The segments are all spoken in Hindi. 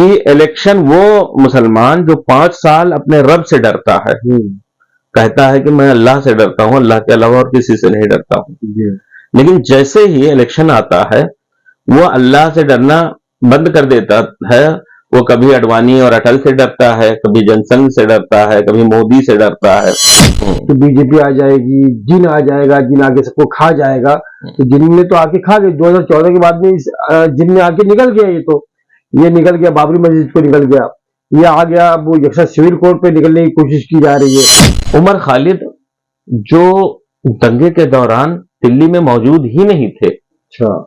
कि इलेक्शन वो मुसलमान जो 5 साल अपने रब से डरता है, कहता है कि मैं अल्लाह से डरता हूं, अल्लाह के अलावा और किसी से नहीं डरता हूं, लेकिन जैसे ही इलेक्शन आता है वो अल्लाह से डरना बंद कर देता है। वो कभी अडवाणी और अटल से डरता है, कभी जनसंघ से डरता है, कभी मोदी से डरता है कि बीजेपी आ जाएगी, जिन आ जाएगा, जिन आके सबको खा जाएगा। तो जिन ने तो आके खा गए 2014 के बाद में, जिन ने आके निकल गया, ये निकल गया, बाबरी मस्जिद को निकल गया, ये आ गया, वो यक्षा सिविल कोर्ट पे निकलने की कोशिश की जा रही है। उमर खालिद जो दंगे के दौरान दिल्ली में मौजूद ही नहीं थे, अच्छा,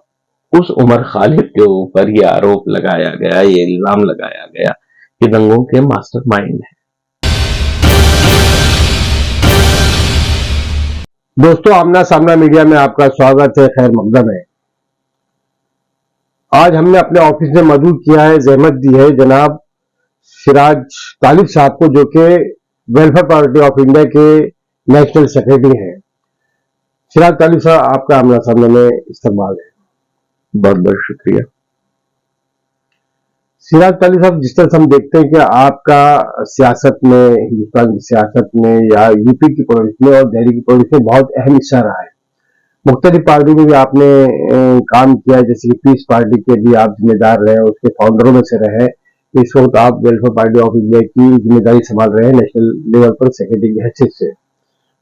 उस उमर खालिद के ऊपर ये आरोप लगाया गया, ये इल्जाम लगाया गया कि दंगों के मास्टरमाइंड है। दोस्तों, आमना सामना मीडिया में आपका स्वागत है, खैर मकदम है। आज हमने अपने ऑफिस में मौजूद किया है, जहमत दी है जनाब सिराज तालिब साहब को, जो कि वेलफेयर पार्टी ऑफ इंडिया के नेशनल सेक्रेटरी हैं। सिराज तालिब साहब, आपका आमना सामने में इस्तेमाल है। बहुत बहुत शुक्रिया। सिराज तालिब साहब, जिस तरह से हम देखते हैं कि आपका सियासत में, हिंदुस्तान की सियासत में या यूपी की पॉलिटिक्स में और दिल्ली की पॉलिटिक्स में बहुत अहम हिस्सा रहा है। मुख्तलिफ पार्टी में भी आपने काम किया, जैसे कि पीस पार्टी के भी आप जिम्मेदार रहे, उसके फाउंडरों में से रहे। इस वक्त आप वेलफेयर पार्टी ऑफ इंडिया की जिम्मेदारी संभाल रहे हैं नेशनल लेवल पर सेक्रेटरी की हैसियत से।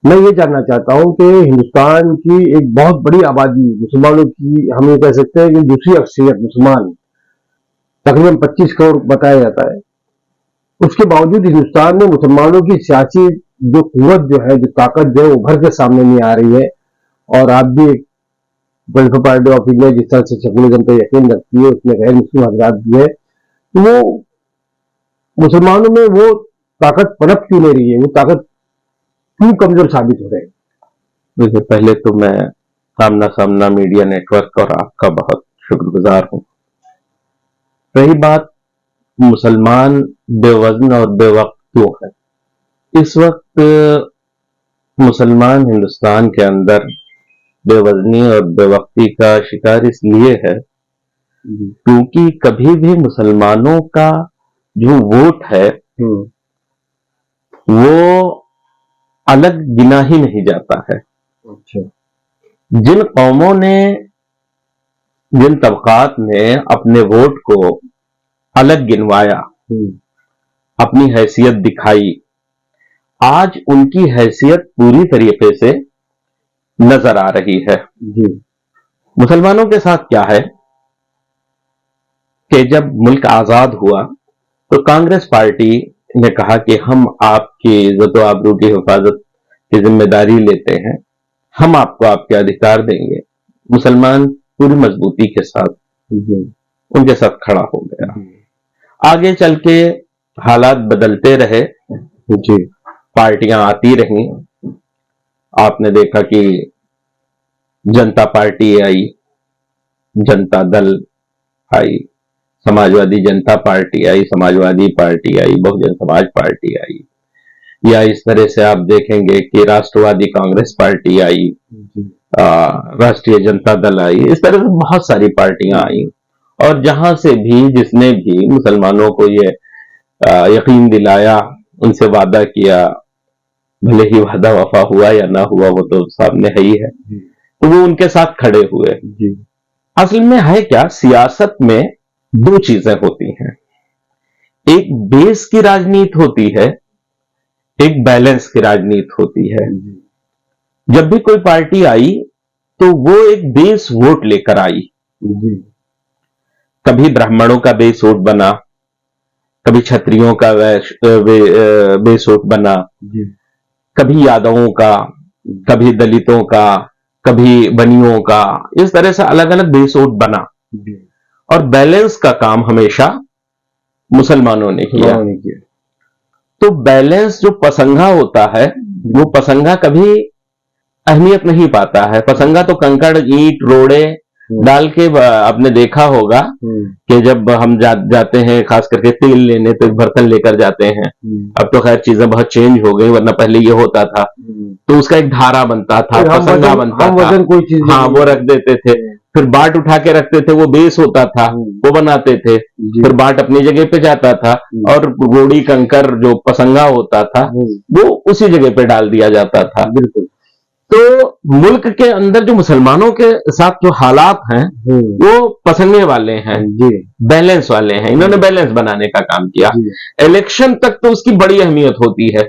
मैं ये जानना चाहता हूं कि हिंदुस्तान की एक बहुत बड़ी आबादी मुसलमानों की, हम ये कह सकते हैं कि दूसरी अक्सरियत मुसलमान, तकरीबन 25 करोड़ बताया जाता है, उसके बावजूद हिंदुस्तान में मुसलमानों की सियासी जो कुव्वत जो है, जो ताकत जो है, उभर के सामने नहीं आ रही है। और आप भी वेलफेयर पार्टी ऑफ इंडिया जिस तरह से सेकुलरिज्म पर यकीन रखती है, उसमें गैर मुस्लिम हजरात भी है, तो वो मुसलमानों में वो ताकत पनप क्यों नहीं रही है, वो ताकत क्यों कमजोर साबित हो रहे हैं? देखिए, पहले तो मैं आमना सामना मीडिया नेटवर्क और आपका बहुत शुक्रगुजार हूं। रही बात मुसलमान बेवजन और बेवक्त क्यों है, इस वक्त मुसलमान हिंदुस्तान के अंदर बेवजनी और बेवक्ती का शिकार इसलिए है क्योंकि कभी भी मुसलमानों का जो वोट है वो अलग गिना ही नहीं जाता है। अच्छा। जिन कौमों ने, जिन तबकात ने अपने वोट को अलग गिनवाया, अपनी हैसियत दिखाई, आज उनकी हैसियत पूरी तरीके से नजर आ रही है। मुसलमानों के साथ क्या है कि जब मुल्क आजाद हुआ तो कांग्रेस पार्टी ने कहा कि हम आपकी इज्जत व आबरू की हिफाजत की जिम्मेदारी लेते हैं, हम आपको आपके अधिकार देंगे। मुसलमान पूरी मजबूती के साथ उनके साथ खड़ा हो गया। आगे चल के हालात बदलते रहे, पार्टियां आती रहीं। आपने देखा कि जनता पार्टी आई, जनता दल आई, समाजवादी जनता पार्टी आई, समाजवादी पार्टी आई, बहुजन समाज पार्टी आई, या इस तरह से आप देखेंगे कि राष्ट्रवादी कांग्रेस पार्टी आई, राष्ट्रीय जनता दल आई, इस तरह से बहुत सारी पार्टियां आई। और जहां से भी, जिसने भी मुसलमानों को ये यकीन दिलाया, उनसे वादा किया, भले ही वादा वफा हुआ या ना हुआ वो तो सामने है ही है, तो वो उनके साथ खड़े हुए। असल में है क्या, सियासत में दो चीजें होती हैं, एक बेस की राजनीति होती है, एक बैलेंस की राजनीति होती है। जब भी कोई पार्टी आई तो वो एक बेस वोट लेकर आई। कभी ब्राह्मणों का बेस वोट बना, कभी क्षत्रियों का बेस वोट बना, कभी यादवों का, कभी दलितों का, कभी बनियों का, इस तरह से अलग अलग बेस वोट बना। और बैलेंस का काम हमेशा मुसलमानों ने किया। तो बैलेंस जो पसंगा होता है, वो पसंगा कभी अहमियत नहीं पाता है। पसंगा तो कंकड़, ईंट, रोड़े डाल के, आपने देखा होगा कि जब हम जाते हैं खास करके तेल लेने, तो एक बर्तन लेकर जाते हैं। अब तो खैर चीजें बहुत चेंज हो गई, वरना पहले ये होता था तो उसका एक धारा बनता था, पसंगा बनता था, वजन कोई चीज हाँ वो रख देते थे। फिर बाट उठा के रखते थे, वो बेस होता था, वो बनाते थे। फिर बाट अपनी जगह पे जाता था और रोड़ी कंकर जो पसंगा होता था वो उसी जगह पे डाल दिया जाता था। बिल्कुल। तो मुल्क के अंदर जो मुसलमानों के साथ जो हालात हैं वो पसंदे वाले हैं, बैलेंस वाले हैं। इन्होंने बैलेंस बनाने का काम किया। इलेक्शन तक तो उसकी बड़ी अहमियत होती है।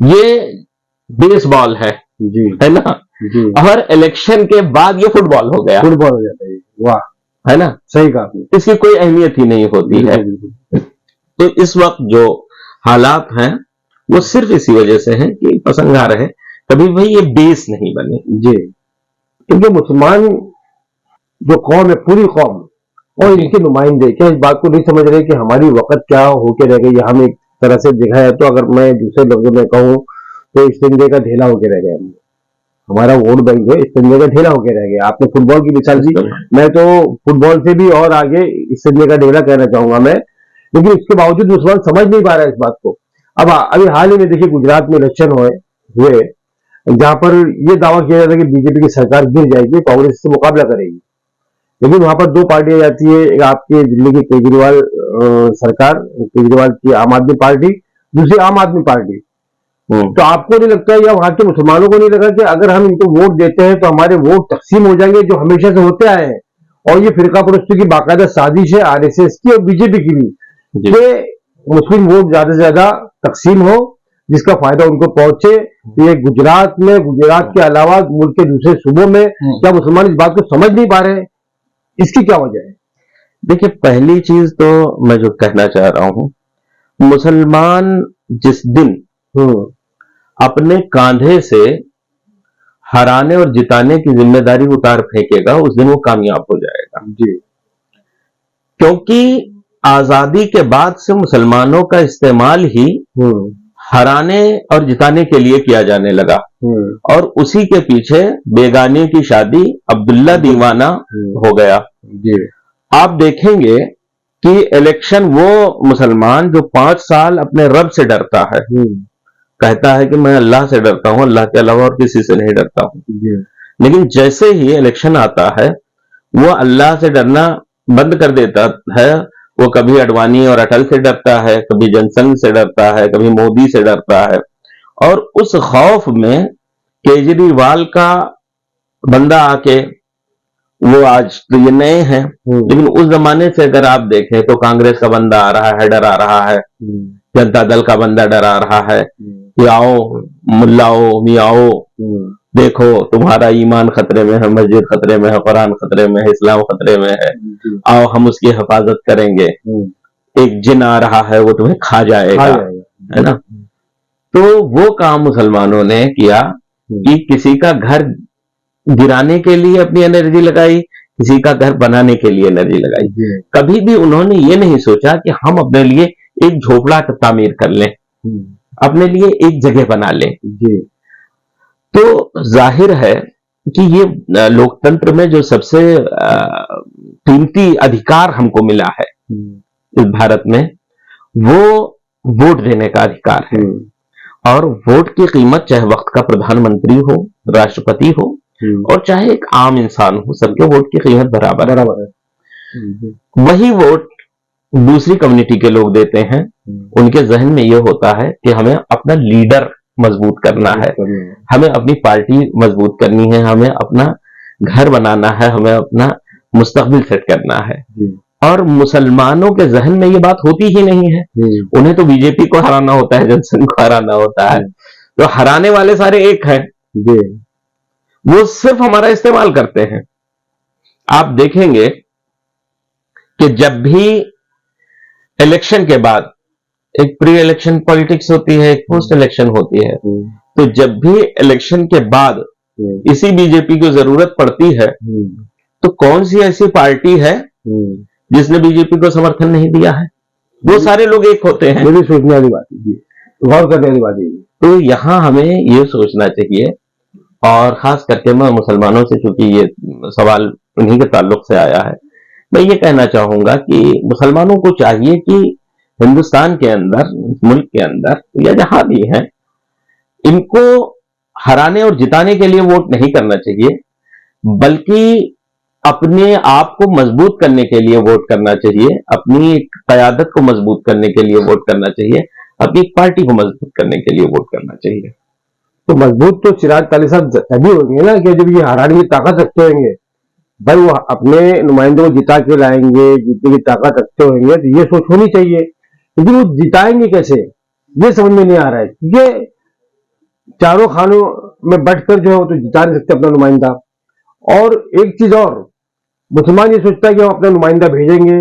ये बेसबॉल है ना, और इलेक्शन के बाद ये फुटबॉल हो गया, फुटबॉल हो जाता है। वाह, है ना, सही कहा आपने। इसकी कोई अहमियत ही नहीं होती है। तो इस वक्त जो हालात हैं वो सिर्फ इसी वजह से हैं कि पसंगा रहे, कभी भाई ये बेस नहीं बने। जी, क्योंकि मुसलमान जो कौम है, पूरी कौम और इनके नुमाइंदे क्या इस बात को नहीं समझ रहे कि हमारी वक़्त क्या होके रह गई। हम एक तरह से देखा है तो अगर मैं दूसरे लफ्जों में कहूँ तो इस्तेंजे का ढेला होके रह गया। हमारा वोट बैंक जो इस्तेंजे का ढेला होके रह गया। आपने फुटबॉल की मिसाल दी, मैं तो फुटबॉल से भी और आगे इस्तेंजे का ढेला कहना चाहूंगा मैं। लेकिन इसके बावजूद मुसलमान समझ नहीं पा रहा है इस बात को। अब अभी हाल ही में देखिए गुजरात में इलेक्शन हुए जहां पर यह दावा किया जाता है कि बीजेपी की सरकार गिर जाएगी, कांग्रेस से मुकाबला करेगी। लेकिन वहां पर दो पार्टियां जाती है, एक आपके दिल्ली की केजरीवाल सरकार, केजरीवाल की आम आदमी पार्टी, दूसरी आम आदमी पार्टी। तो आपको नहीं लगता या वहां के मुसलमानों को नहीं लगा कि अगर हम इनको वोट देते हैं तो हमारे वोट तकसीम हो जाएंगे, जो हमेशा से होते आए हैं? और ये फिरका परस्ती की बाकायदा साजिश है आरएसएस की और बीजेपी की भी कि मुस्लिम वोट ज्यादा से ज्यादा तकसीम हो, जिसका फायदा उनको पहुंचे। ये गुजरात में, गुजरात के अलावा मुल्क के दूसरे सूबों में क्या मुसलमान इस बात को समझ नहीं पा रहे? इसकी क्या वजह है? देखिए, पहली चीज तो मैं जो कहना चाह रहा हूं, मुसलमान जिस दिन अपने कांधे से हराने और जिताने की जिम्मेदारी उतार फेंकेगा उस दिन वो कामयाब हो जाएगा। जी, क्योंकि आजादी के बाद से मुसलमानों का इस्तेमाल ही हराने और जिताने के लिए किया जाने लगा, और उसी के पीछे बेगानी की शादी, अब्दुल्ला दीवाना हो गया। जी, आप देखेंगे कि इलेक्शन वो मुसलमान जो 5 साल अपने रब से डरता है, कहता है कि मैं अल्लाह से डरता हूं, अल्लाह के अलावा और किसी से नहीं डरता हूं, लेकिन जैसे ही इलेक्शन आता है वो अल्लाह से डरना बंद कर देता है। वो कभी अडवाणी और अटल से डरता है, कभी जनसंघ से डरता है, कभी मोदी से डरता है, और उस खौफ में केजरीवाल का बंदा आके, वो आज तो ये नए हैं लेकिन उस जमाने से अगर आप देखें तो कांग्रेस का बंदा आ रहा है, डरा रहा है, जनता दल का बंदा डरा रहा है कि आओ मुल्लाओ मियाओ, देखो तुम्हारा ईमान खतरे में है, मस्जिद खतरे में है, कुरान खतरे में है, इस्लाम खतरे में है, आओ हम उसकी हिफाजत करेंगे। एक जिन आ रहा है वो तुम्हें खा जाएगा, है ना। तो वो काम मुसलमानों ने किया कि किसी का घर गिराने के लिए अपनी एनर्जी लगाई, किसी का घर बनाने के लिए एनर्जी लगाई। कभी भी उन्होंने ये नहीं सोचा कि हम अपने लिए एक झोपड़ा तामीर कर लें, अपने लिए एक जगह बना लें। तो जाहिर है कि ये लोकतंत्र में जो सबसे कीमती अधिकार हमको मिला है इस भारत में, वो वोट देने का अधिकार है। और वोट की कीमत चाहे वक्त का प्रधानमंत्री हो, राष्ट्रपति हो, और चाहे एक आम इंसान हो, सबके वोट की कीमत बराबर है। वही वोट दूसरी कम्युनिटी के लोग देते हैं, उनके जहन में यह होता है कि हमें अपना लीडर मजबूत करना है, हमें अपनी पार्टी मजबूत करनी है, हमें अपना घर बनाना है, हमें अपना मुस्तकबिल सेट करना है। और मुसलमानों के जहन में ये बात होती ही नहीं है। उन्हें तो बीजेपी को हराना होता है, जनसंघ को हराना होता है। तो हराने वाले सारे एक हैं, वो सिर्फ हमारा इस्तेमाल करते हैं। आप देखेंगे कि जब भी इलेक्शन के बाद एक प्री इलेक्शन पॉलिटिक्स होती है, एक पोस्ट इलेक्शन होती है, तो जब भी इलेक्शन के बाद इसी बीजेपी की जरूरत पड़ती है तो कौन सी ऐसी पार्टी है जिसने बीजेपी को समर्थन नहीं दिया है? वो सारे लोग एक होते हैं। ये भी सोचने वाली बात है, गौर करने वाली बात है। तो यहां हमें ये सोचना चाहिए, और खास करके मैं मुसलमानों से, चूंकि ये सवाल उन्हीं के ताल्लुक से आया है, मैं ये कहना चाहूंगा कि मुसलमानों को चाहिए कि हिंदुस्तान के अंदर, मुल्क के अंदर या जहां भी है, इनको हराने और जिताने के लिए वोट नहीं करना चाहिए, बल्कि अपने आप को मजबूत करने के लिए वोट करना चाहिए, अपनी क़यादत को मजबूत करने के लिए वोट करना चाहिए, अपनी पार्टी को मजबूत करने के लिए वोट करना चाहिए। तो मजबूत तो चिराग ताली साहब तभी होंगे ना कि जब ये हराने की ताकत रखते होंगे, भाई वो अपने नुमाइंदों को जिता के लाएंगे, जीतने की ताकत रखते होंगे, तो ये सोच होनी चाहिए। लेकिन वो जिताएंगे कैसे, ये समझ में नहीं आ रहा है। ये चारों खानों में बैठकर जो है वो तो जिता नहीं सकते अपना नुमाइंदा। और एक चीज और, मुसलमान ये सोचता है कि हम अपना नुमाइंदा भेजेंगे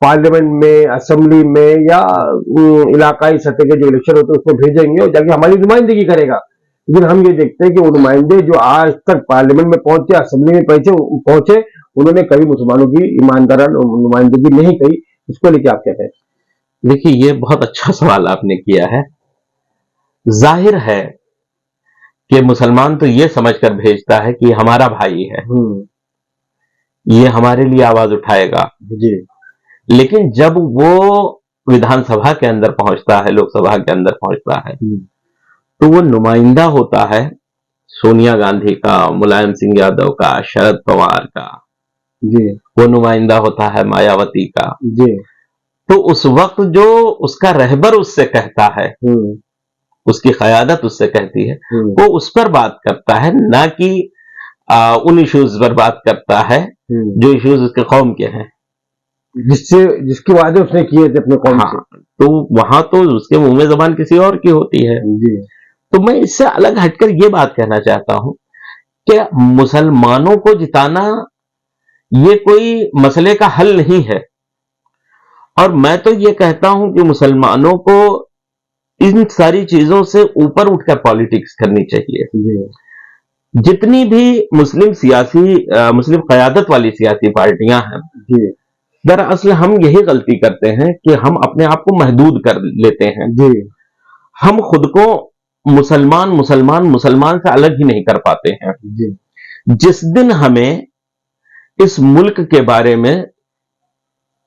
पार्लियामेंट में, असेंबली में, या इलाकाई सतह के जो इलेक्शन होते हैं उसमें भेजेंगे और जाके हमारी नुमाइंदगी करेगा। लेकिन हम ये देखते हैं कि वो नुमाइंदे जो आज तक पार्लियामेंट में पहुंचे, असेंबली में पहुंचे, उन्होंने कभी मुसलमानों की ईमानदाराना नुमाइंदगी नहीं कही। इसको लेके आप क्या कहते हैं? देखिए, ये बहुत अच्छा सवाल आपने किया है। जाहिर है कि मुसलमान तो ये समझकर भेजता है कि हमारा भाई है, ये हमारे लिए आवाज उठाएगा जी। लेकिन जब वो विधानसभा के अंदर पहुंचता है, लोकसभा के अंदर पहुंचता है, तो वो नुमाइंदा होता है सोनिया गांधी का, मुलायम सिंह यादव का, शरद पवार का, जी। वो नुमाइंदा होता है मायावती का, जी। तो उस वक्त जो उसका रहबर उससे कहता है, उसकी क़यादत उससे कहती है, वो उस पर बात करता है, ना कि उन इश्यूज पर बात करता है जो इश्यूज उसके कौम के हैं, जिसके वादे उसने किए थे अपने कौम से। तो वहां तो उसके मुंह में जबान किसी और की होती है। जी। तो मैं इससे अलग हटकर ये बात कहना चाहता हूं कि मुसलमानों को जिताना ये कोई मसले का हल नहीं है, और मैं तो ये कहता हूं कि मुसलमानों को इन सारी चीजों से ऊपर उठकर पॉलिटिक्स करनी चाहिए। जितनी भी मुस्लिम क़यादत वाली सियासी पार्टियां हैं, दरअसल हम यही गलती करते हैं कि हम अपने आप को महदूद कर लेते हैं। हम खुद को मुसलमान से अलग ही नहीं कर पाते हैं। जिस दिन हमें इस मुल्क के बारे में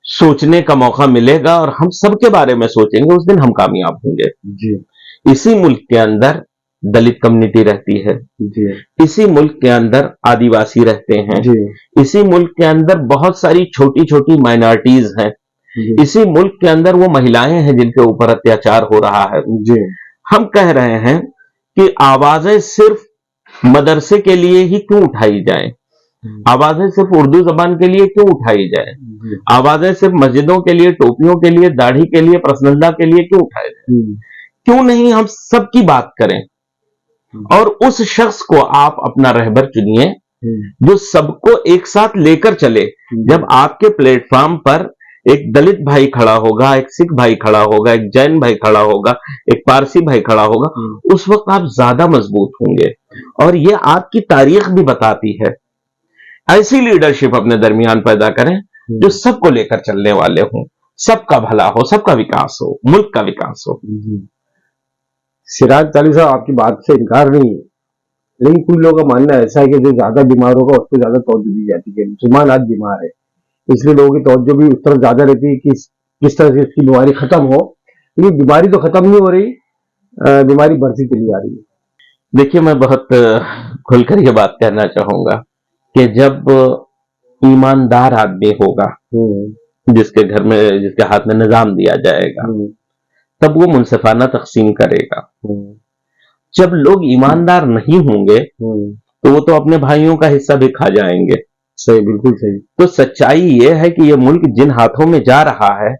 सोचने का मौका मिलेगा और हम सबके बारे में सोचेंगे, उस दिन हम कामयाब होंगे। इसी मुल्क के अंदर दलित कम्युनिटी रहती है, इसी मुल्क के अंदर आदिवासी रहते हैं, इसी मुल्क के अंदर बहुत सारी छोटी छोटी माइनॉरिटीज हैं, इसी मुल्क के अंदर वो महिलाएं हैं जिनके ऊपर अत्याचार हो रहा है। हम कह रहे हैं कि आवाजें सिर्फ मदरसे के लिए ही क्यों उठाई जाएं, आवाजें सिर्फ उर्दू जबान के लिए क्यों उठाई जाए, आवाजें सिर्फ मस्जिदों के लिए, टोपियों के लिए, दाढ़ी के लिए, पर्सनल्ला के लिए क्यों उठाए जाए? क्यों नहीं हम सबकी बात करें और उस शख्स को आप अपना रहबर चुनिए जो सबको एक साथ लेकर चले। जब आपके प्लेटफॉर्म पर एक दलित भाई खड़ा होगा, एक सिख भाई खड़ा होगा, एक जैन भाई खड़ा होगा, एक पारसी भाई खड़ा होगा, उस वक्त आप ज्यादा मजबूत होंगे। और ये आपकी तारीख भी बताती है। ऐसी लीडरशिप अपने दरमियान पैदा करें जो सबको लेकर चलने वाले हों, सबका भला हो, सबका विकास हो, मुल्क का विकास हो। चिराग ताली साहब, आपकी बात से इनकार नहीं है, लेकिन कुछ लोगों का मानना ऐसा है कि जो ज्यादा बीमार होगा उसको ज्यादा तवज्जो दी जाती है। मुसलमान आज बीमार है, इसलिए लोगों की तवज्जो भी उस तरफ ज्यादा रहती है कि किस तरह से इसकी बीमारी खत्म हो। लेकिन बीमारी तो खत्म नहीं हो रही, बीमारी बढ़ती चली जा रही है। देखिए, मैं बहुत खुलकर ये बात कहना चाहूंगा कि जब ईमानदार आदमी होगा, जिसके घर में, जिसके हाथ में निजाम दिया जाएगा, तब वो मुनसिफाना तकसीम करेगा। जब लोग ईमानदार नहीं होंगे तो वो तो अपने भाइयों का हिस्सा भी खा जाएंगे। सही, बिल्कुल सही। तो सच्चाई ये है कि ये मुल्क जिन हाथों में जा रहा है,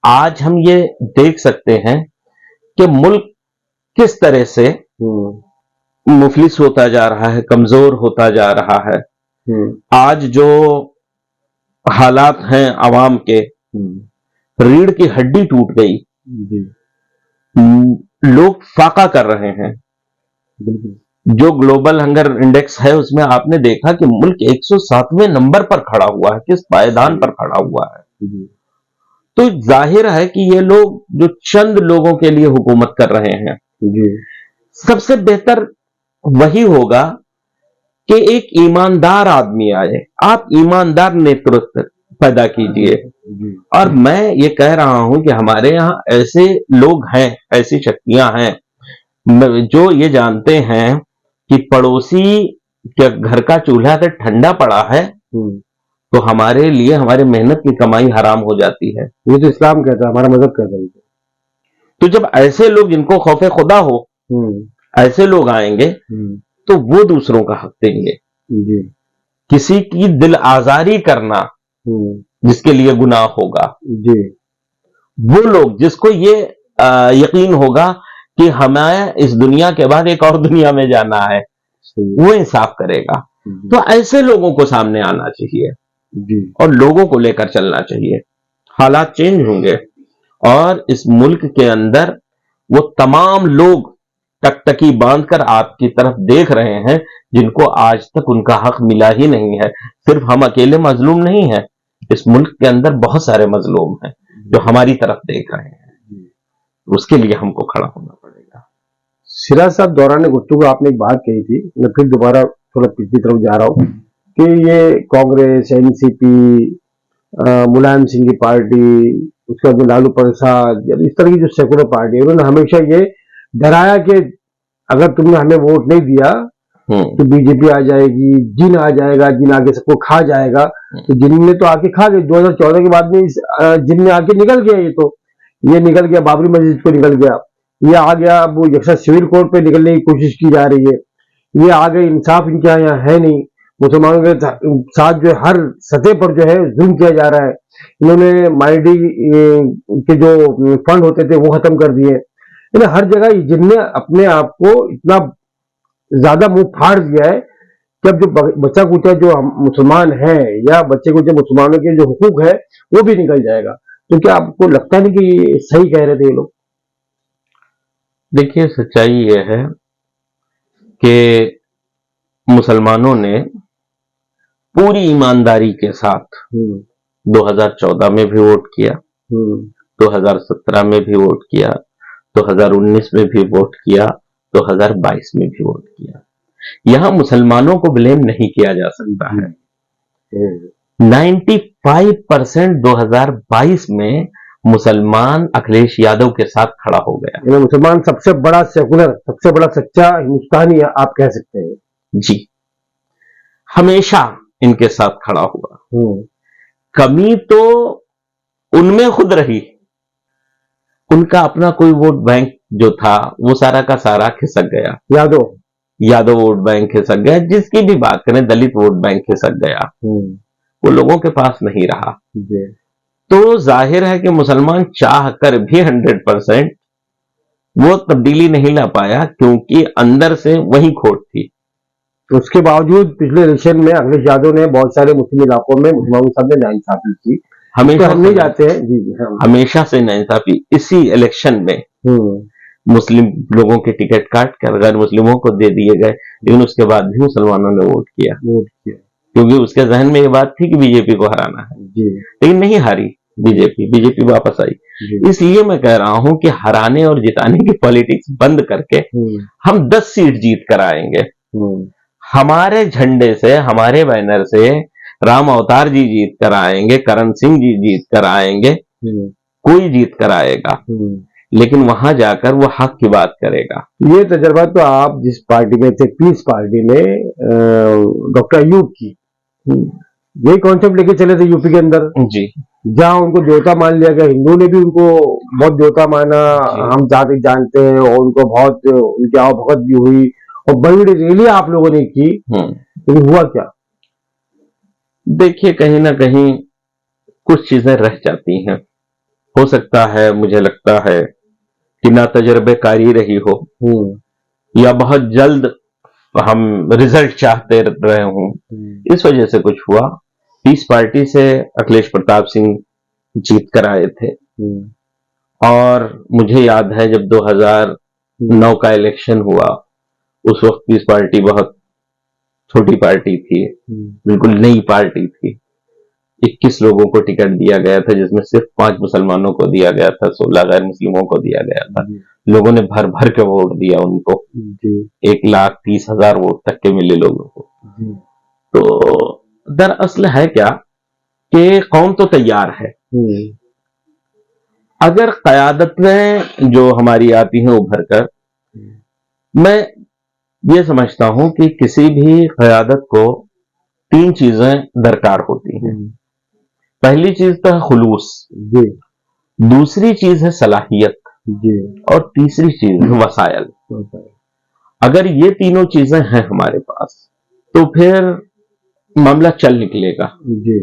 आज हम ये देख सकते हैं कि मुल्क किस तरह से मुफलिस होता जा रहा है, कमजोर होता जा रहा है। आज जो हालात हैं आवाम के, रीढ़ की हड्डी टूट गई, लोग फाका कर रहे हैं। जो ग्लोबल हंगर इंडेक्स है उसमें आपने देखा कि मुल्क 107वें नंबर पर खड़ा हुआ है, किस पायदान पर खड़ा हुआ है। तो जाहिर है कि ये लोग जो चंद लोगों के लिए हुकूमत कर रहे हैं, सबसे बेहतर वही होगा कि एक ईमानदार आदमी आए। आप ईमानदार नेतृत्व पैदा कीजिए। और मैं ये कह रहा हूं कि हमारे यहां ऐसे लोग हैं, ऐसी शक्तियां हैं। जो ये जानते हैं कि पड़ोसी के घर का चूल्हा अगर ठंडा पड़ा है तो हमारे लिए हमारे मेहनत की कमाई हराम हो जाती है। ये तो इस्लाम कहता है, हमारा मदद कहता है। तो जब ऐसे लोग जिनको खौफे खुदा हो ऐसे लोग आएंगे तो वो दूसरों का हक देंगे। जी। किसी की दिल आजारी करना जिसके लिए गुनाह होगा, जी। वो लोग जिसको ये यकीन होगा कि हमें इस दुनिया के बाद एक और दुनिया में जाना है, वो इंसाफ करेगा। तो ऐसे लोगों को सामने आना चाहिए जी। और लोगों को लेकर चलना चाहिए। हालात चेंज होंगे और इस मुल्क के अंदर वो तमाम लोग टकटकी बांधकर आपकी तरफ देख रहे हैं जिनको आज तक उनका हक मिला ही नहीं है। सिर्फ हम अकेले मजलूम नहीं है, इस मुल्क के अंदर बहुत सारे मजलूम हैं जो हमारी तरफ देख रहे हैं। उसके लिए हमको खड़ा होना पड़ेगा। सिराज साहब, दौरान गुफ्तगू आपने एक बात कही थी, मैं फिर दोबारा थोड़ा पिछली तरफ जा रहा हूँ कि ये कांग्रेस, एनसीपी, मुलायम सिंह की पार्टी, उसके बाद लालू प्रसाद, इस तरह की जो सेकुलर पार्टी है, उन्होंने हमेशा ये डराया कि अगर तुमने हमें वोट नहीं दिया तो बीजेपी आ जाएगी, जिन आ जाएगा, जिन आके सबको खा जाएगा। तो जिन ने तो आके खा गए 2014 के बाद में, जिन ने आके निकल गया, ये निकल गया, बाबरी मस्जिद को निकल गया, ये आ गया, अब यक्षा सिविल कोर्ट पे निकलने की कोशिश की जा रही है, ये आ गए, इंसाफ इनके यहाँ है नहीं, मुसलमानों के साथ जो हर सतह पर जो है जुल्म किया जा रहा है। इन्होंने माइनॉरिटी के जो फंड होते थे वो खत्म कर दिए। हर जगह जिनने अपने आप को इतना ज्यादा मुंह फाड़ दिया है कि अब जो बच्चा कुचा जो मुसलमान है या बच्चे कुचे मुसलमानों के जो हुकूक है वो भी निकल जाएगा। तो क्या आपको लगता नहीं कि सही कह रहे थे ये लोग? देखिए, सच्चाई ये है कि मुसलमानों ने पूरी ईमानदारी के साथ 2014 में भी वोट किया, 2017 में भी वोट किया, 2019 में भी वोट किया, 2022 में भी वोट किया। यहां मुसलमानों को ब्लेम नहीं किया जा सकता है। 95% 2022 में मुसलमान अखिलेश यादव के साथ खड़ा हो गया। मुसलमान सबसे बड़ा सेकुलर, सबसे बड़ा सच्चा हिंदुस्तानी आप कह सकते हैं। जी, हमेशा इनके साथ खड़ा हुआ। कमी तो उनमें खुद रही, उनका अपना कोई वोट बैंक जो था वो सारा का सारा खिसक गया। यादव वोट बैंक खिसक गया, जिसकी भी बात करें, दलित वोट बैंक खिसक गया, वो लोगों के पास नहीं रहा। तो जाहिर है कि मुसलमान चाह कर भी 100% वो तब्दीली नहीं ला पाया, क्योंकि अंदर से वही खोट थी। उसके बावजूद पिछले इलेक्शन में अखिलेश यादव ने बहुत सारे मुस्लिम इलाकों में मुसलमानों के साथ नाइंसाफी की। हमेशा तो हम नहीं जाते हैं। जी, हमेशा से नाइंसाफी। इसी इलेक्शन में मुस्लिम लोगों के टिकट काट कर गैर मुस्लिमों को दे दिए गए, लेकिन उसके बाद भी मुसलमानों ने वोट किया, क्योंकि उसके जहन में ये बात थी कि बीजेपी को हराना है। लेकिन नहीं हारी बीजेपी वापस आई। इसलिए मैं कह रहा हूं कि हराने और जिताने की पॉलिटिक्स बंद करके हम 10 सीट जीत कर आएंगे। हमारे झंडे से, हमारे बैनर से राम अवतार जी जीत कर आएंगे, करण सिंह जी जीत कर आएंगे, कोई जीत कर आएगा, लेकिन वहां जाकर वो हक की बात करेगा। ये तजर्बा तो आप जिस पार्टी में थे, पीस पार्टी में, डॉक्टर अयूब की, यही कॉन्सेप्ट लेके चले थे यूपी के अंदर। जी, जहां उनको देवता मान लिया गया, हिंदू ने भी उनको बहुत देवता माना, हम जाति जानते हैं, और उनको बहुत उनकी आवभगत भी हुई और बड़ी बड़ी रैली आप लोगों ने की, लेकिन हुआ क्या? देखिए, कहीं ना कहीं कुछ चीजें रह जाती हैं। हो सकता है, मुझे लगता है कि ना तजर्बेकारी रही हो, या बहुत जल्द हम रिजल्ट चाहते रहे हों, इस वजह से कुछ हुआ। पीस पार्टी से अखिलेश प्रताप सिंह जीत कर आए थे, और मुझे याद है जब 2009 का इलेक्शन हुआ, उस वक्त पीस पार्टी बहुत छोटी पार्टी थी, बिल्कुल नई पार्टी थी। 21 लोगों को टिकट दिया गया था, जिसमें सिर्फ 5 मुसलमानों को दिया गया था, 16 गैर मुस्लिमों को दिया गया था। लोगों ने भर भर के वोट दिया उनको, 1,30,000 वोट तक के मिले लोगों को। तो दरअसल है क्या कि कौम तो तैयार है, अगर क़यादत में जो हमारी आती हैं उभर कर, मैं ये समझता हूं कि किसी भी क़यादत को 3 चीजें दरकार होती हैं। पहली चीज तो है खुलूस जी, दूसरी चीज है सलाहियत जी, और तीसरी चीज है वसायल। अगर ये तीनों चीजें हैं हमारे पास तो फिर मामला चल निकलेगा। जी,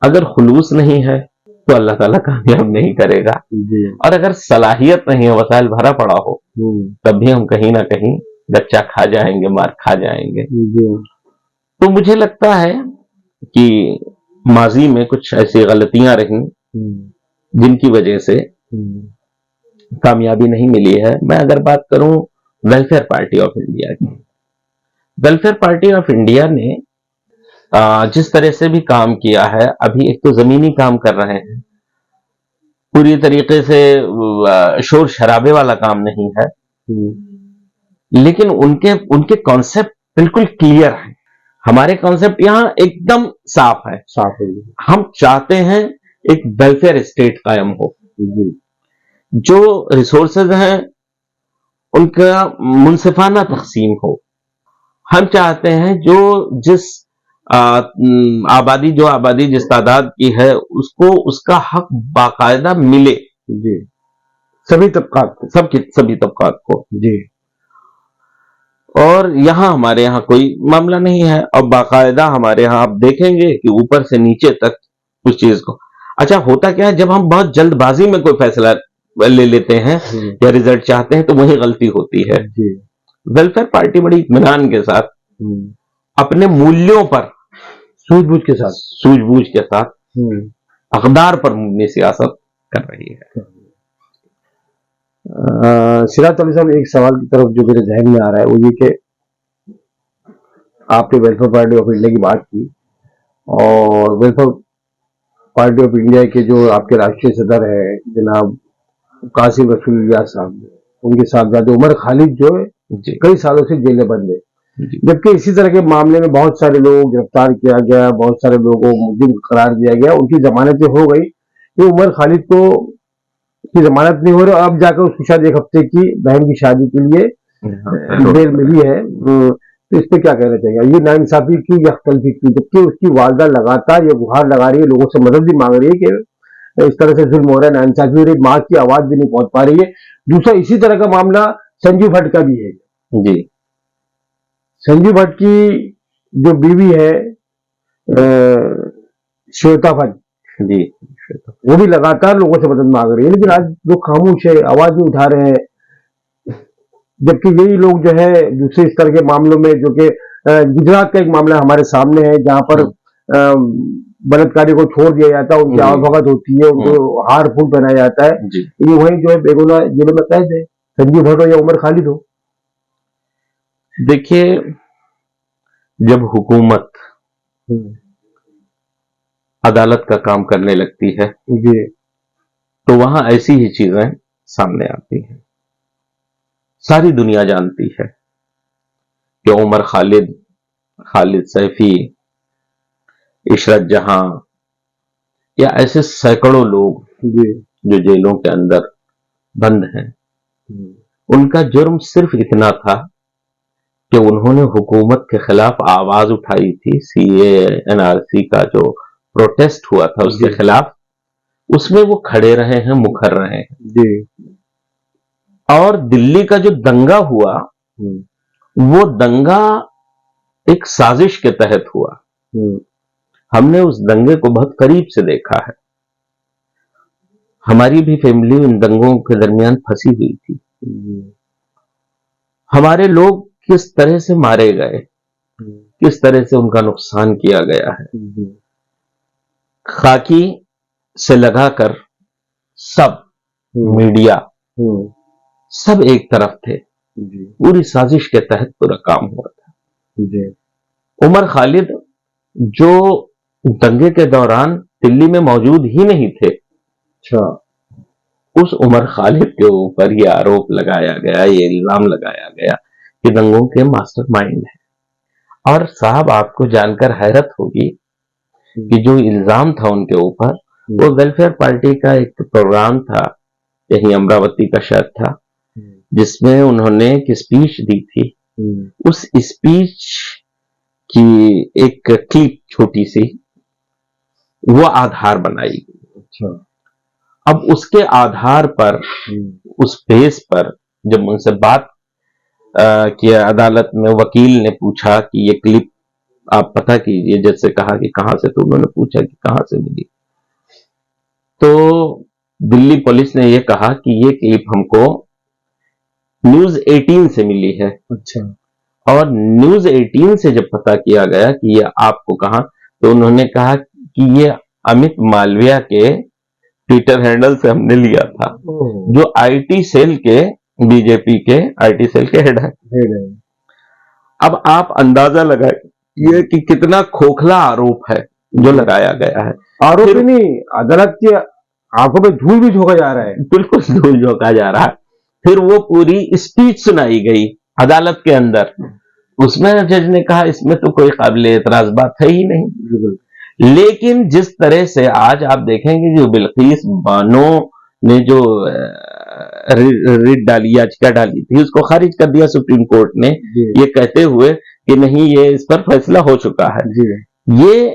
अगर खुलूस नहीं है तो अल्लाह ताला कामयाब नहीं करेगा, जी, और अगर सलाहियत नहीं है, वसाइल भरा पड़ा हो, तब भी हम कहीं ना कहीं बच्चा खा जाएंगे, मार खा जाएंगे। जी, तो मुझे लगता है कि माजी में कुछ ऐसी गलतियां रही जिनकी वजह से कामयाबी नहीं मिली है। मैं अगर बात करूं वेलफेयर पार्टी ऑफ इंडिया की, वेलफेयर पार्टी ऑफ इंडिया ने जिस तरह से भी काम किया है, अभी एक तो जमीनी काम कर रहे हैं, पूरी तरीके से शोर शराबे वाला काम नहीं है, लेकिन उनके उनके कॉन्सेप्ट बिल्कुल क्लियर है। हमारे कॉन्सेप्ट यहां एकदम साफ है। हम चाहते हैं एक वेलफेयर स्टेट कायम हो, जो रिसोर्सेज हैं उनका मुनसिफाना तकसीम हो। हम चाहते हैं जो जिस आबादी जिस तादाद की है उसको उसका हक बाकायदा मिले, जी, सभी तबकात को जी। और यहां हमारे यहाँ कोई मामला नहीं है। अब बाकायदा हमारे यहाँ आप देखेंगे कि ऊपर से नीचे तक उस चीज को, अच्छा होता क्या है, जब हम बहुत जल्दबाजी में कोई फैसला ले लेते हैं या रिजल्ट चाहते हैं तो वही गलती होती है। वेलफेयर पार्टी बड़ी इत्मीनान के साथ अपने मूल्यों पर सूझबूझ के साथ अकदार पर मुबनी सियासत कर रही है। सिराज अली साहब, एक सवाल की तरफ जो मेरे जहन में आ रहा है वो ये कि आपने वेलफेयर पार्टी ऑफ इंडिया की बात की, और वेलफेयर पार्टी ऑफ इंडिया के जो आपके राष्ट्रीय सदर है जनाब कासिम रसूल इलियास साहब, उनके साहबजादे उमर खालिद जो है कई सालों से जेल में बंद है, जबकि इसी तरह के मामले में बहुत सारे लोगों गिरफ्तार किया गया, बहुत सारे लोगों को मुजरिम करार दिया गया, उनकी जमानतें हो गई। ये उमर खालिद को की जमानत नहीं हो रही, अब जाकर उसकी शायद 1 हफ्ते की बहन की शादी के लिए बेल मिली है। तो इस पर क्या कहना चाहिए? ये नाइंसाफी की या तल्फी की, जबकि उसकी वालदा लगातार ये गुहार लगा रही है, लोगों से मदद भी मांग रही है कि इस तरह से जुल्म हो रहा है, नाइंसाफी हो रही है, माँ की आवाज भी नहीं पहुंच पा रही है। दूसरा इसी तरह का मामला संजू भट्ट का भी है। जी, संजू भट्ट की जो बीवी है श्वेता भट्ट जी, वो भी लगातार लोगों से मदद मांग रही है, लेकिन आज लोग खामोश है, आवाज नहीं उठा रहे हैं। जबकि यही लोग जो है दूसरे इस तरह के मामलों में, जो कि गुजरात का एक मामला हमारे सामने है जहां पर बलात्कारी को छोड़ दिया जाता है, उनकी आवभगत होती है, उनको हार फूल पहनाया जाता है, ये वही जो है बेगुनाह जेलों में कैद है, संजू भट्ट हो या उमर खालिद हो। देखिए, जब हुकूमत अदालत का काम करने लगती है जी, तो वहां ऐसी ही चीजें सामने आती हैं। सारी दुनिया जानती है कि उमर खालिद, खालिद सैफी, इशरत जहां या ऐसे सैकड़ों लोग जो जेलों के अंदर बंद हैं, उनका जुर्म सिर्फ इतना था कि उन्होंने हुकूमत के खिलाफ आवाज उठाई थी। सीए एनआरसी का जो प्रोटेस्ट हुआ था उसके खिलाफ, उसमें वो खड़े रहे हैं, मुखर रहे हैं। और दिल्ली का जो दंगा हुआ वो दंगा एक साजिश के तहत हुआ। हमने उस दंगे को बहुत करीब से देखा है, हमारी भी फैमिली उन दंगों के दरमियान फंसी हुई थी। हमारे लोग किस तरह से मारे गए, किस तरह से उनका नुकसान किया गया है। खाकी से लगाकर सब मीडिया सब एक तरफ थे, पूरी साजिश के तहत पूरा काम हुआ था। उमर खालिद जो दंगे के दौरान दिल्ली में मौजूद ही नहीं थे, उस उमर खालिद के ऊपर ये आरोप लगाया गया, ये इल्जाम लगाया गया कि दंगों के मास्टरमाइंड है। और साहब, आपको जानकर हैरत होगी कि जो इल्जाम था उनके ऊपर, वो वेलफेयर पार्टी का एक प्रोग्राम था, यही अमरावती का शायद था, जिसमें उन्होंने एक स्पीच दी थी। उस स्पीच की एक क्लिप छोटी सी वो आधार बनाई। अच्छा। अब उसके आधार पर, उस बेस पर जब उनसे बात कि अदालत में वकील ने पूछा कि ये क्लिप आप पता कीजिए, जैसे कहा कि कहां से, तो उन्होंने पूछा कि कहां से मिली, तो दिल्ली पुलिस ने ये कहा कि ये क्लिप हमको न्यूज 18 से मिली है। अच्छा। और न्यूज 18 से जब पता किया गया कि ये आपको कहा, तो उन्होंने कहा कि ये अमित मालविया के ट्विटर हैंडल से हमने लिया था, जो आईटी सेल के, बीजेपी के आईटी सेल के हेड है। अब आप अंदाजा लगाइए कि कितना खोखला आरोप है जो लगाया गया है। आरोप ही नहीं, अदालत की आंखों में धूल भी झोंका जा रहा है। बिल्कुल धूल झोंका जा रहा है। फिर वो पूरी स्पीच सुनाई गई अदालत के अंदर, उसमें जज ने कहा इसमें तो कोई काबिले एतराज बात है ही नहीं। लेकिन जिस तरह से आज आप देखेंगे जो बिल्किस बानो ने जो रिट डाली, याचिका डाली थी, उसको खारिज कर दिया सुप्रीम कोर्ट ने, ये कहते हुए कि नहीं ये इस पर फैसला हो चुका है। ये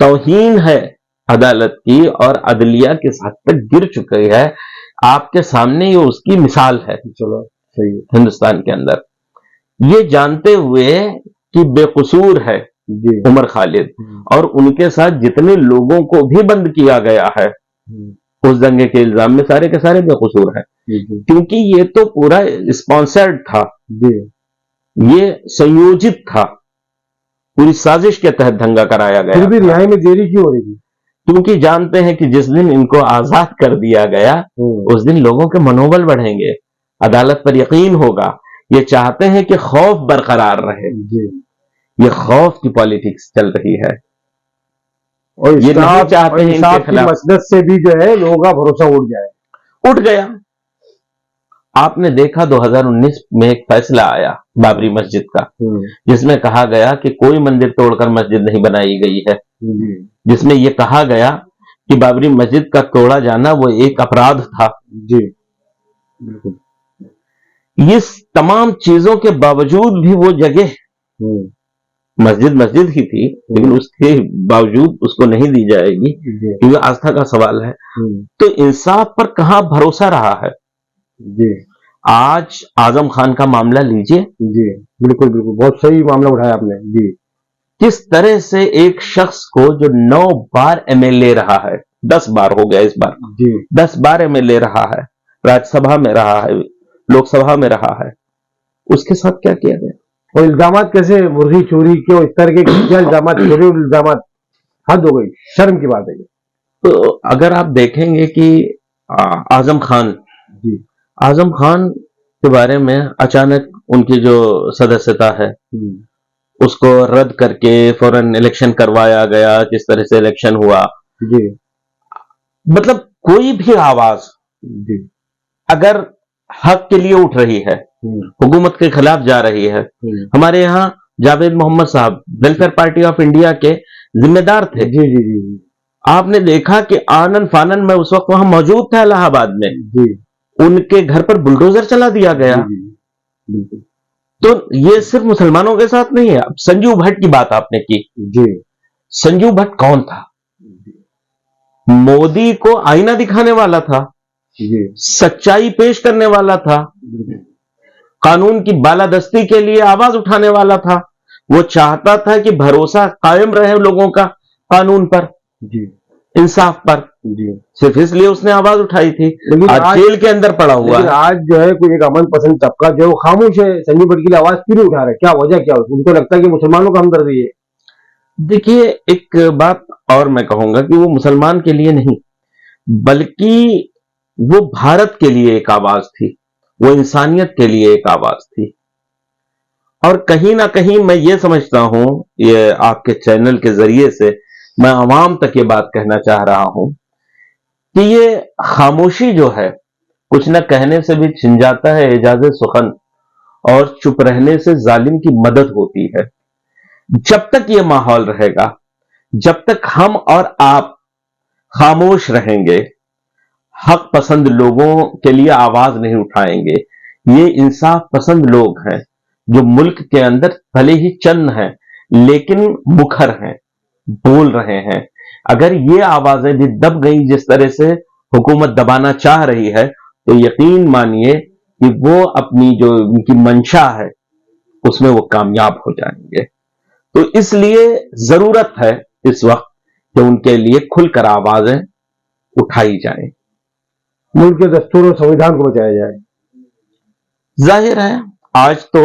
तौहीन है अदालत की और अदलिया के साथ तक गिर चुकी है। आपके सामने ये उसकी मिसाल है। चलो सही है। हिंदुस्तान के अंदर ये जानते हुए कि बेकसूर है उमर खालिद, और उनके साथ जितने लोगों को भी बंद किया गया है उस दंगे के इल्जाम में, सारे के सारे बेकसूर हैं, क्योंकि ये तो पूरा स्पॉन्सर्ड था, ये संयोजित था, पूरी साजिश के तहत दंगा कराया गया। फिर भी रिहाई में देरी क्यों हो रही थी? क्योंकि जानते हैं कि जिस दिन इनको आजाद कर दिया गया उस दिन लोगों के मनोबल बढ़ेंगे, अदालत पर यकीन होगा। ये चाहते हैं कि खौफ बरकरार रहे, ये खौफ की पॉलिटिक्स चल रही है, और ये नहीं चाहते हैं इनके खिलाफ मसनद से भी जो है लोगों का भरोसा उठ जाए। उठ गया। आपने देखा 2019 में एक फैसला आया बाबरी मस्जिद का, जिसमें कहा गया कि कोई मंदिर तोड़कर मस्जिद नहीं बनाई गई है, जिसमें यह कहा गया कि बाबरी मस्जिद का तोड़ा जाना वो एक अपराध था। जी, इस तमाम चीजों के बावजूद भी वो जगह, मस्जिद ही थी, लेकिन उसके बावजूद उसको नहीं दी जाएगी क्योंकि आस्था का सवाल है। तो इंसाफ पर कहां भरोसा रहा है। जी, आज आजम खान का मामला लीजिए। जी बिल्कुल बिल्कुल, बहुत सही मामला उठाया आपने। जी, किस तरह से एक शख्स को जो 9 बार एमएलए रहा है, 10 बार हो गया इस बार, 10 बार एमएलए रहा है, राज्यसभा में रहा है, लोकसभा में रहा है, उसके साथ क्या किया गया। और इल्जाम कैसे, मुर्गी चोरी के और इस तरह के क्या इल्जाम, छोटे इल्जाम, हद हो गई, शर्म की बात है। तो अगर आप देखेंगे कि आजम खान के बारे में अचानक उनकी जो सदस्यता है उसको रद्द करके फौरन इलेक्शन करवाया गया, किस तरह से इलेक्शन हुआ। जी, मतलब कोई भी आवाज अगर हक के लिए उठ रही है, हुकूमत के खिलाफ जा रही है। हमारे यहाँ जावेद मोहम्मद साहब वेलफेयर पार्टी ऑफ इंडिया के जिम्मेदार थे। जी जी जी, आपने देखा कि आनन फानन में उस वक्त वहां मौजूद था इलाहाबाद में, उनके घर पर बुलडोजर चला दिया गया। तो ये सिर्फ मुसलमानों के साथ नहीं है। अब संजीव भट्ट की बात आपने की। संजीव भट्ट कौन था? मोदी को आईना दिखाने वाला था, सच्चाई पेश करने वाला था, कानून की बालादस्ती के लिए आवाज उठाने वाला था। वो चाहता था कि भरोसा कायम रहे लोगों का कानून पर, इंसाफ पर। सिर्फ इसलिए उसने आवाज उठाई थी। आज जेल के अंदर पड़ा हुआ है। आज जो है कोई एक अमन पसंद तबका जो खामोश है, संजीव भट्ट के लिए आवाज क्यों नहीं उठा रहा है? क्या वजह, क्या उनको लगता है कि मुसलमानों का हमदर्दी है? देखिए, एक बात और मैं कहूंगा कि वो मुसलमान के लिए नहीं, बल्कि वो भारत के लिए एक आवाज थी, वो इंसानियत के लिए एक आवाज थी। और कहीं ना कहीं मैं ये समझता हूं, ये आपके चैनल के जरिए से मैं आवाम तक ये बात कहना चाह रहा हूं कि ये खामोशी जो है, कुछ न कहने से भी छिन जाता है एजाज़े सुखन, और चुप रहने से जालिम की मदद होती है। जब तक ये माहौल रहेगा, जब तक हम और आप खामोश रहेंगे, हक पसंद लोगों के लिए आवाज नहीं उठाएंगे, ये इंसाफ पसंद लोग हैं जो मुल्क के अंदर भले ही चंद हैं लेकिन मुखर हैं, बोल रहे हैं। अगर ये आवाजें भी दब गई जिस तरह से हुकूमत दबाना चाह रही है, तो यकीन मानिए कि वो अपनी जो उनकी मंशा है उसमें वो कामयाब हो जाएंगे। तो इसलिए जरूरत है इस वक्त कि उनके लिए खुलकर आवाजें उठाई जाएं। मुल्क के दस्तूर और संविधान को बचाया जाए। जाहिर है आज तो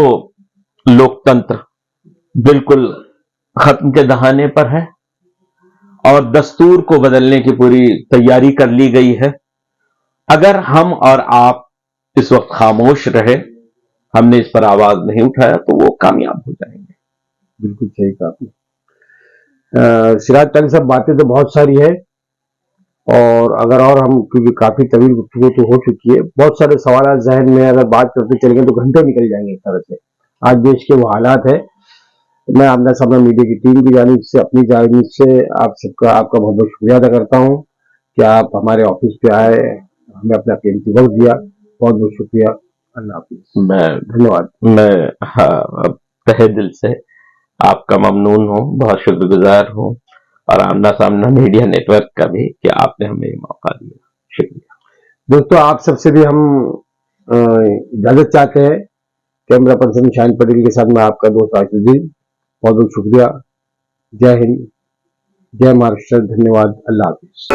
लोकतंत्र बिल्कुल खत्म के दहाने पर है और दस्तूर को बदलने की पूरी तैयारी कर ली गई है। अगर हम और आप इस वक्त खामोश रहे, हमने इस पर आवाज नहीं उठाया, तो वो कामयाब हो जाएंगे। बिल्कुल सही कहा आपने। सिराज ताली साहब, बातें तो बहुत सारी है और अगर और हम, क्योंकि काफी तवील गुफ्तगू तो हो चुकी है, बहुत सारे सवाल जहन में अगर बात करते चलेंगे तो घंटों निकल जाएंगे एक तरह से। आज देश के वो हालात है। मैं आमना सामना मीडिया की टीम की जानिब से, अपनी जानिब से आप सबका, आपका बहुत बहुत शुक्रिया अदा करता हूँ कि आप हमारे ऑफिस पे आए, हमें अपना कीमती वक्त दिया। बहुत बहुत शुक्रिया। अल्लाह हाफिज। धन्यवाद। मैं तहे दिल से आपका ममनून हूँ, बहुत शुक्रगुजार हूँ और आमना सामना मीडिया नेटवर्क का भी कि आपने हमें ये मौका दिया। शुक्रिया। दोस्तों, आप सबसे भी हम इजाजत चाहते हैं। कैमरा पर्सन शाहिन पटेल के साथ मैं आपका दोस्त आशिजुद्दीन। बहुत बहुत शुक्रिया। जय हिंद, जय महाराष्ट्र। धन्यवाद। अल्लाह हाफिज।